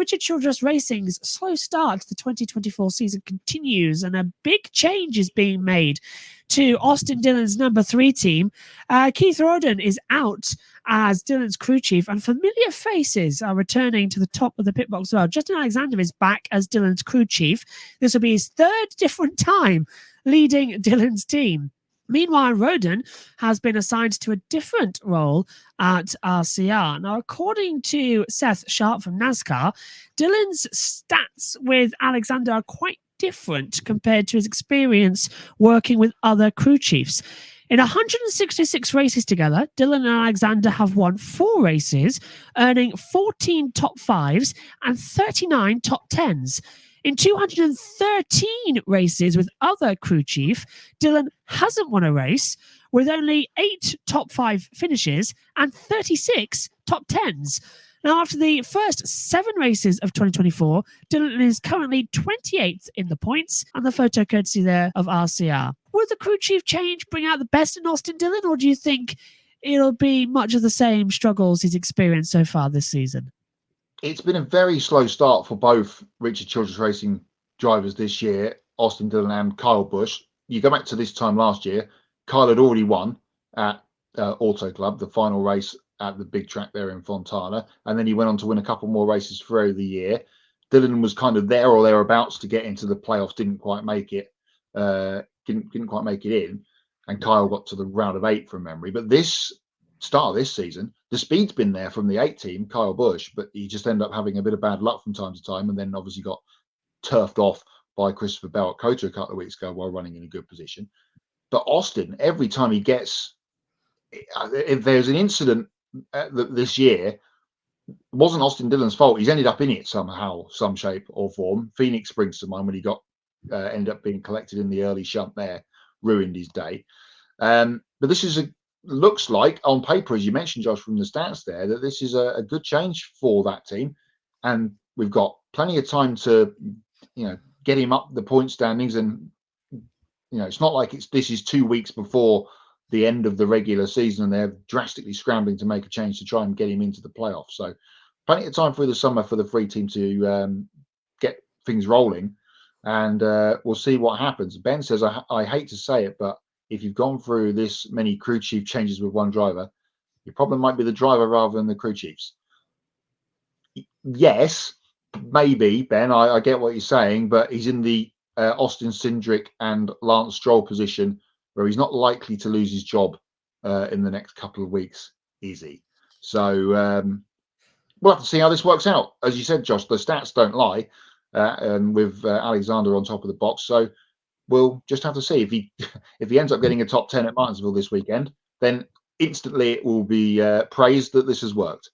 Richard Childress Racing's slow start to the 2024 season continues, and a big change is being made to Austin Dillon's number 3 team. Keith Roden is out as Dillon's crew chief, and familiar faces are returning to the top of the pit box as well. Justin Alexander is back as Dillon's crew chief. This will be his 3rd different time leading Dillon's team. Meanwhile, Roden has been assigned to a different role at RCR. Now, according to Seth Sharp from NASCAR, Dillon's stats with Alexander are quite different compared to his experience working with other crew chiefs. In 166 races together, Dillon and Alexander have won 4 races, earning 14 top 5s and 39 top 10s. In 213 races with other crew chief, Dillon hasn't won a race, with only 8 top 5 finishes and 36 top 10s. Now, after the first 7 races of 2024, Dillon is currently 28th in the points, and the photo courtesy there of RCR. Will the crew chief change bring out the best in Austin Dillon, or do you think it'll be much of the same struggles he's experienced so far this season? It's been a very slow start for both Richard Childress Racing drivers this year, Austin Dillon and Kyle Busch. You go back to this time last year, Kyle had already won at Auto Club, the final race at the big track there in Fontana, and then he went on to win a couple more races throughout the year. Dillon was kind of there or thereabouts to get into the playoffs, didn't quite make it in, and Kyle got to the round of 8 from memory. But this start of this season, the speed's been there from the 8 team, Kyle Busch, but he just ended up having a bit of bad luck from time to time, and then obviously got turfed off by Christopher Bell at Cota a couple of weeks ago while running in a good position. But Austin, every time he gets, if there's an incident this year, it wasn't Austin Dillon's fault. He's ended up in it somehow, some shape or form. Phoenix springs to mind when he got ended up being collected in the early shunt there, ruined his day. But this is looks like on paper, as you mentioned, Josh, from the stats there, that this is a good change for that team, and we've got plenty of time to, get him up the point standings. And it's not like this is 2 weeks before the end of the regular season and they're drastically scrambling to make a change to try and get him into the playoffs. So plenty of time through the summer for the free team to get things rolling, and we'll see what happens. Ben says, I hate to say it, but if you've gone through this many crew chief changes with one driver, your problem might be the driver rather than the crew chiefs. Yes, maybe, Ben, I get what you're saying, but he's in the Austin Cindric and Lance Stroll position where he's not likely to lose his job in the next couple of weeks, is he? So we'll have to see how this works out. As you said, Josh, the stats don't lie, with Alexander on top of the box. So we'll just have to see. If he ends up getting a top 10 at Martinsville this weekend, then instantly it will be praised that this has worked.